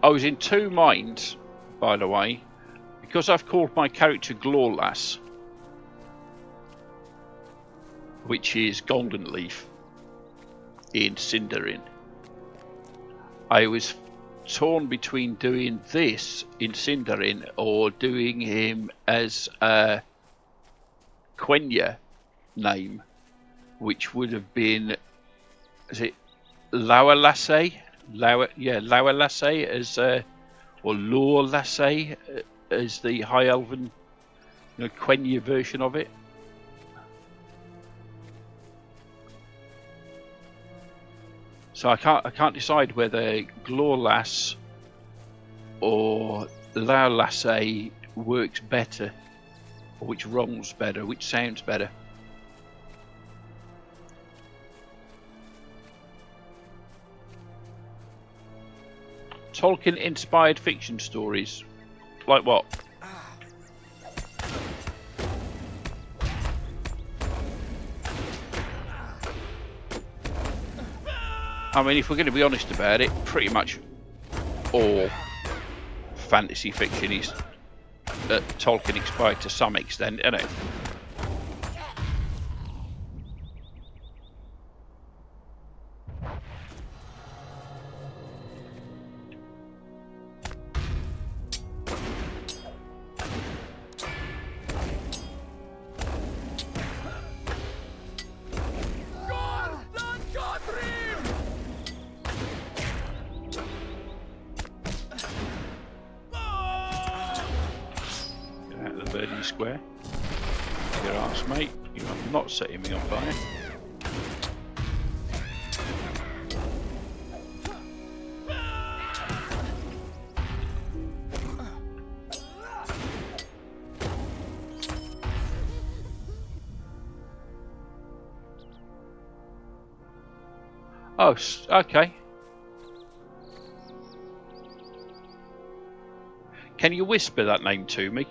I was in two minds, by the way, because I've called my character Glorlas, which is Golden Leaf in Sindarin. I was torn between doing this in Sindarin or doing him as a Quenya name, which would have been, is it Lauerlasse? Lauerlasse as or Lorlasse as the High Elven, you know, Quenya version of it. So I can't decide whether Glorlas or Lauerlasse works better, or which rolls better, which sounds better. Tolkien-inspired fiction stories, like what? I mean, if we're going to be honest about it, pretty much all fantasy fiction is Tolkien inspired to some extent, isn't it? you square. Your arse, mate. You are not setting me on fire. Oh, okay. Can you whisper that name to me?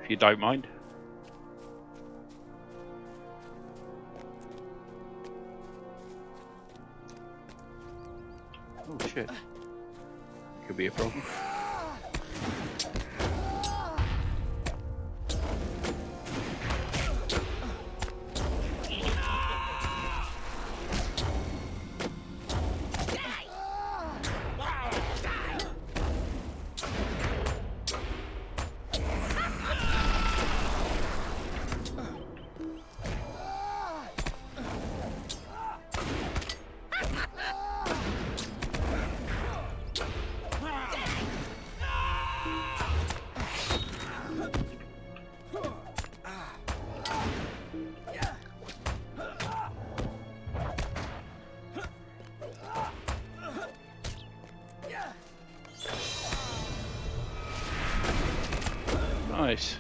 If you don't mind. Oh shit. Could be a problem. Nice.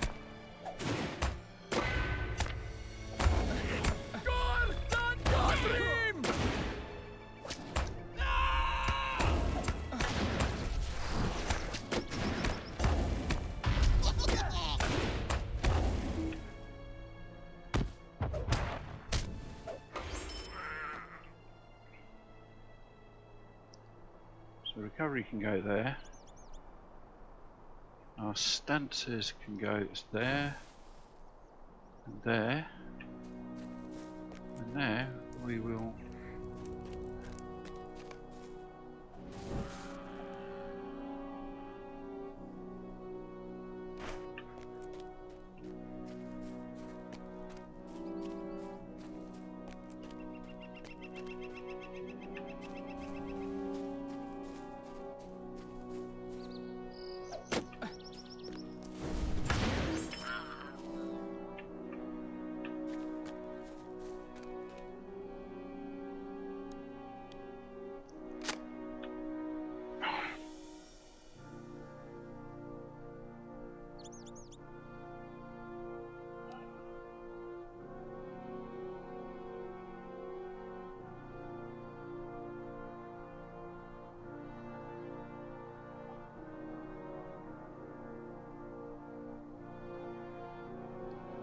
So recovery can go there. Our stances can go there, and there, and there. We will.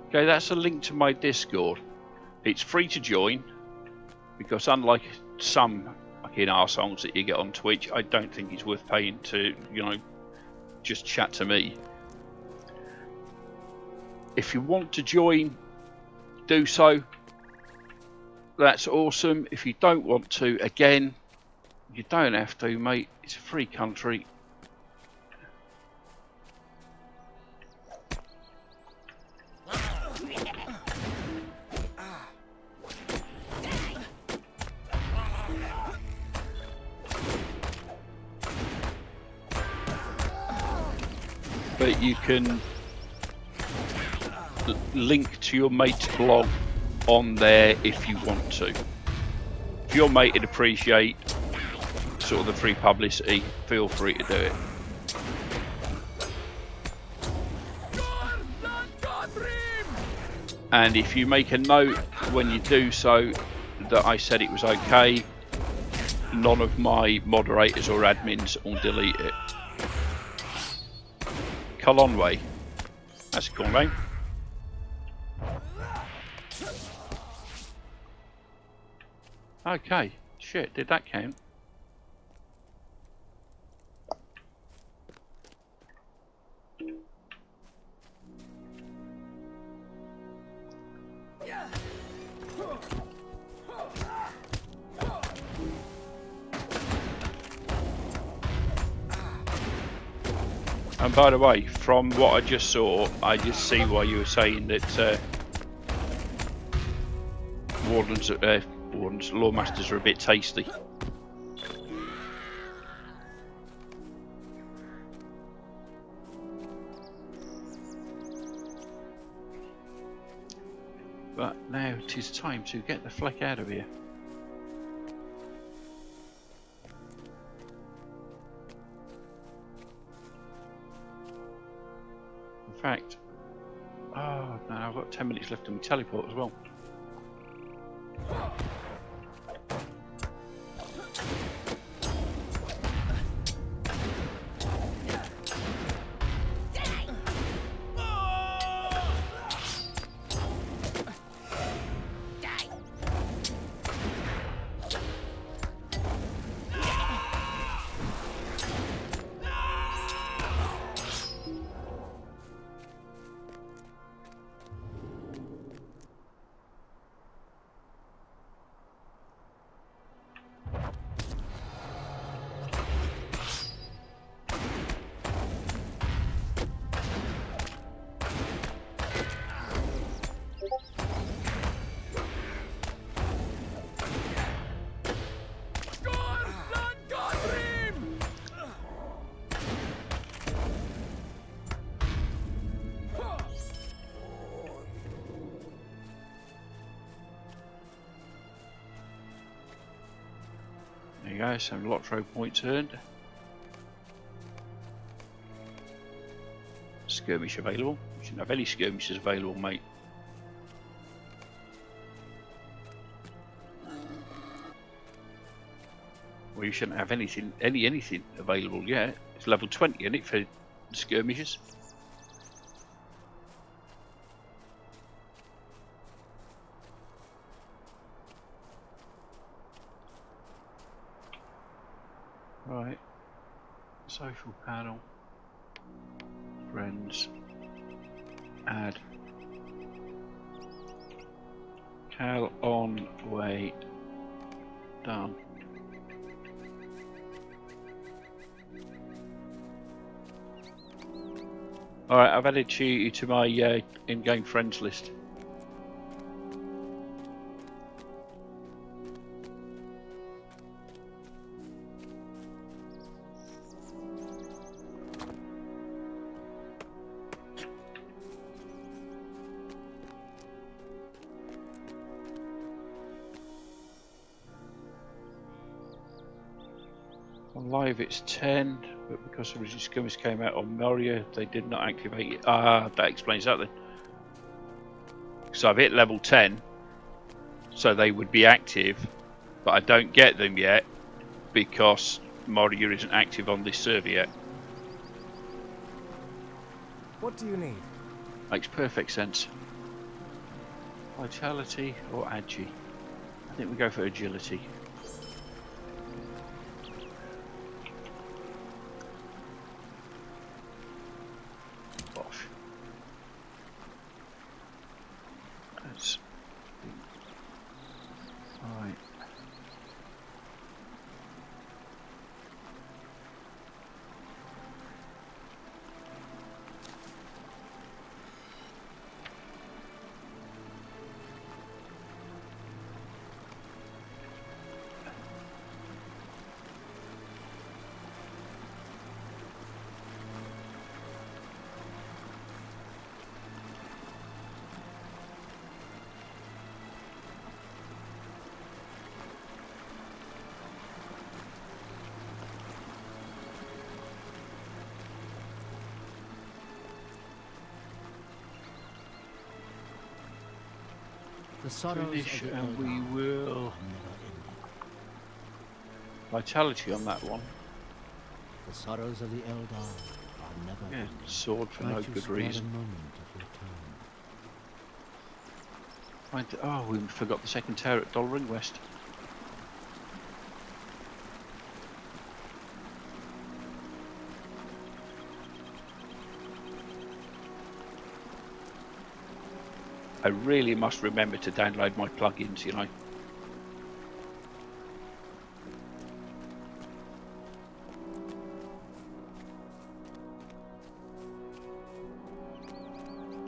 Okay, that's a link to my Discord. It's free to join because unlike some fucking arseholes that you get on Twitch, I don't think it's worth paying to, you know, just chat to me. If you want to join, do so. That's awesome. If you don't want to, again, you don't have to, mate. It's a free country. But you can link to your mate's blog on there if you want to. If your mate would appreciate sort of the free publicity, feel free to do it. And if you make a note when you do so that I said it was okay, none of my moderators or admins will delete it. Colonway. That's a cool name. Okay. Shit, did that count? And by the way, from what I just saw, I just see why you were saying that wardens, lawmasters are a bit tasty. But now it is time to get the fleck out of here. In fact, oh no, I've got 10 minutes left on my teleport as well. There you go, some Lotro points earned. Skirmish available. You shouldn't have any skirmishes available, mate. Well, you shouldn't have anything available yet. It's level 20, isn't it, for skirmishes? Right. Social panel. Friends. Add. Cal on way. Done. Alright, I've added you to my in-game friends list. On live it's 10, but because the original skirmish came out on Moria, they did not activate it. Ah, that explains that then. So I've hit level 10, so they would be active, but I don't get them yet because Moria isn't active on this server yet. What do you need? Makes perfect sense. Vitality or Agi? I think we go for agility. Bosh. That's alright. The sorrows Finish of the and we Eldar will. are never ending. Vitality on that one. The sorrows of the Eldar are never Yeah, ending. sword for Might no you good spare reason. a moment of your time? Oh, we forgot the second tower at Dolring West. I really must remember to download my plugins, you know.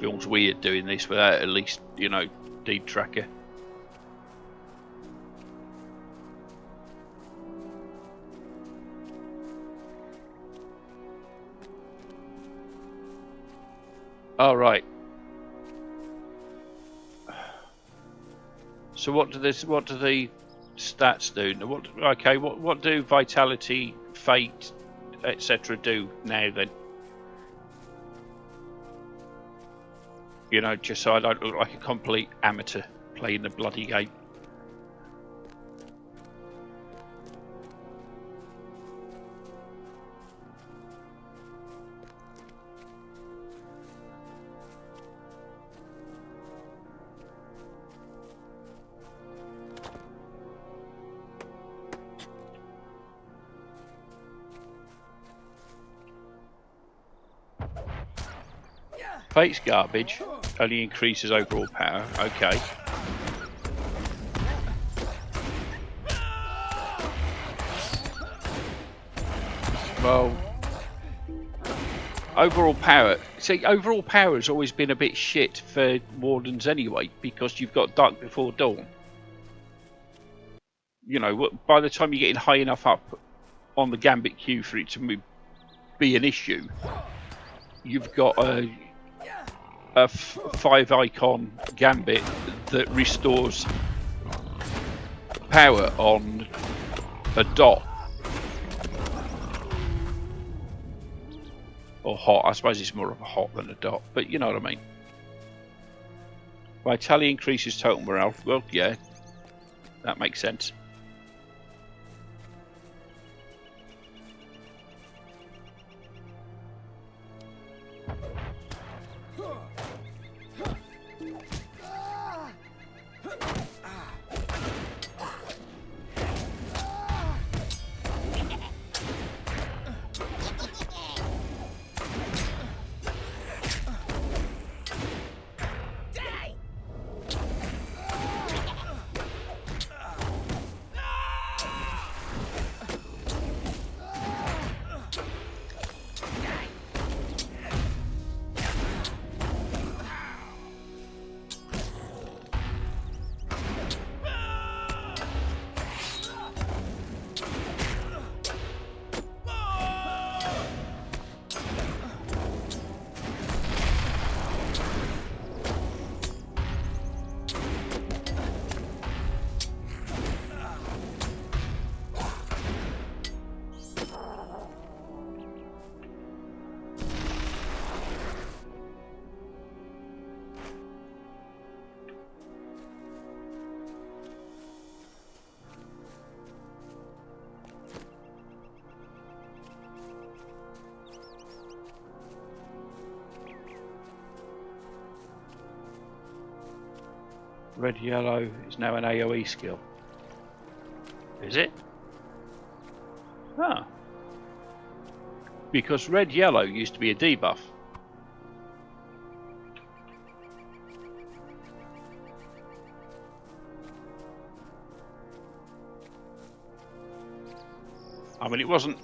Feels weird doing this without at least, you know, deed tracker. All right. So what do the stats do? What do vitality, fate, etc. do now then? You know, just so I don't look like a complete amateur playing the bloody game. Fate's garbage, only increases overall power. Okay. Well, overall power. See, overall power has always been a bit shit for wardens anyway, because you've got Dark Before Dawn. You know, by the time you're getting high enough up on the gambit queue for it to be an issue, you've got a 5-icon gambit that restores power on a dot. Or hot, I suppose it's more of a hot than a dot, but you know what I mean. Vitality increases total morale. Well, yeah, that makes sense. Red yellow is now an AoE skill. Is it? Ah. Because red yellow used to be a debuff. I mean, it wasn't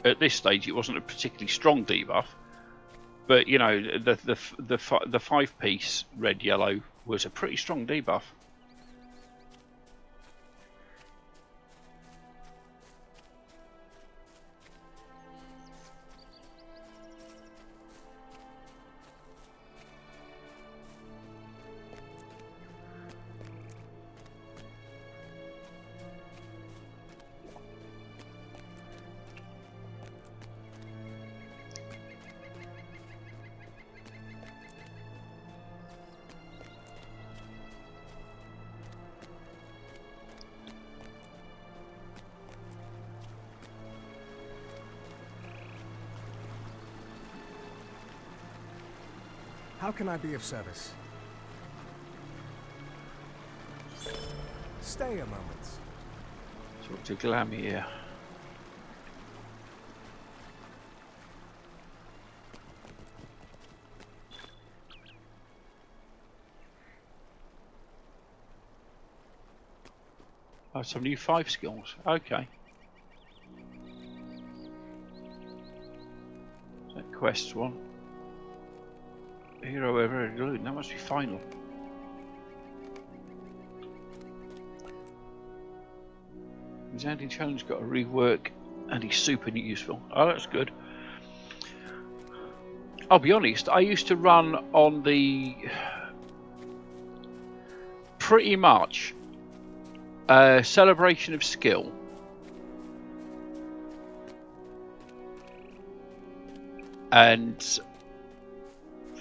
at this stage. It wasn't a particularly strong debuff, but you know, the 5-piece red yellow was a pretty strong debuff. How can I be of service? Stay a moment. Talk to Glam here. Oh, some new 5 skills. Okay. That quest one. Hero ever illusion. That must be final. His anti-challenge got a rework and he's super useful. Oh, that's good. I'll be honest, I used to run on the pretty much a celebration of skill, and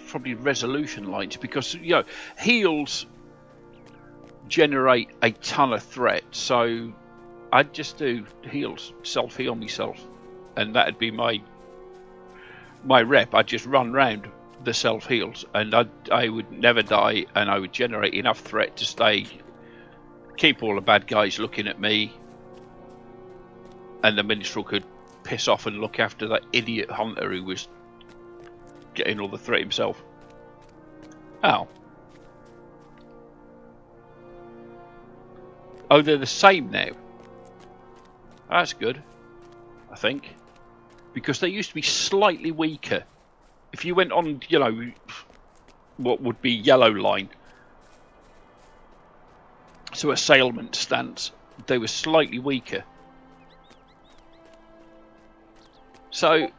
probably resolution lines, because heals generate a ton of threat, so I'd just do heals, self-heal myself, and that'd be my rep. I'd just run round the self-heals, and I would never die, and I would generate enough threat to keep all the bad guys looking at me, and the minstrel could piss off and look after that idiot hunter who was getting all the threat himself. Oh, they're the same now. That's good, I think, because they used to be slightly weaker. If you went on, what would be yellow line, so assailment stance, they were slightly weaker. So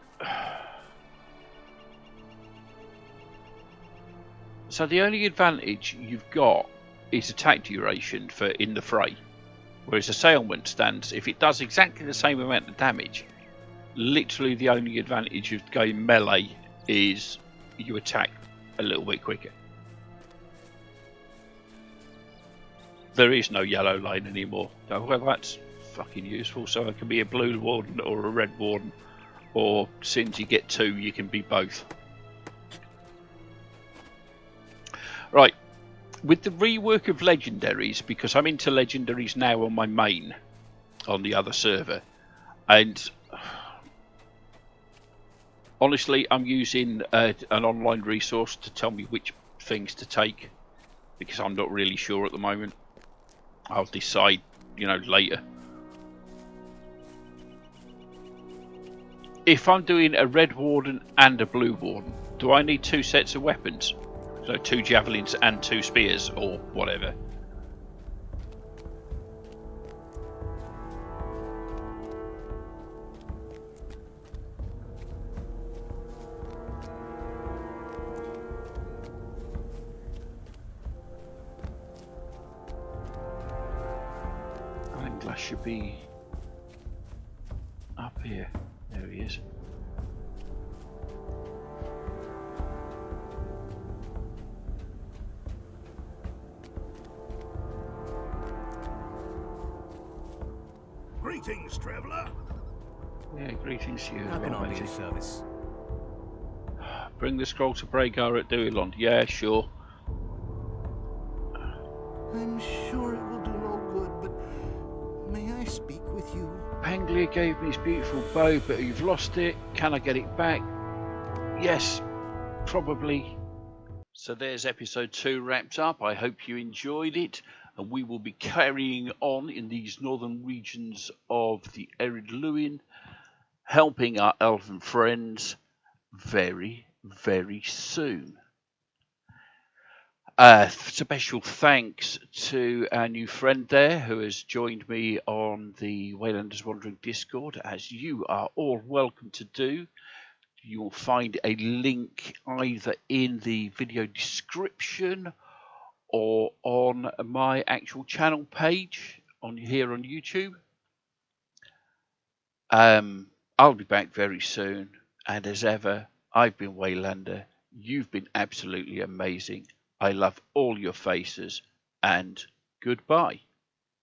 the only advantage you've got is attack duration for in the fray, whereas assailment stance, if it does exactly the same amount of damage, literally the only advantage of going melee is you attack a little bit quicker. There is no yellow line anymore. Oh, well, that's fucking useful. So I can be a blue warden or a red warden, or since you get 2, you can be both. Right, with the rework of legendaries, because I'm into legendaries now on my main, on the other server, and honestly, I'm using an online resource to tell me which things to take, because I'm not really sure at the moment. I'll decide, later. If I'm doing a red warden and a blue warden, do I need 2 sets of weapons? So 2 javelins and 2 spears, or whatever. I think Glass should be up here. There he is. Greetings, traveller. Yeah, greetings to you. How can I be of service? Bring the scroll to Bragar at Duilond. Yeah, sure. I'm sure it will do no good, but may I speak with you? Panglia gave me his beautiful bow, but you've lost it. Can I get it back? Yes, probably. So there's episode 2 wrapped up. I hope you enjoyed it, and we will be carrying on in these northern regions of the Ered Luin, helping our elven friends very, very soon. Special thanks to our new friend there who has joined me on the Waylanders Wandering Discord, as you are all welcome to do. You will find a link either in the video description or on my actual channel page here on YouTube. I'll be back very soon, and as ever, I've been Waylander. You've been absolutely amazing. I love all your faces, and goodbye.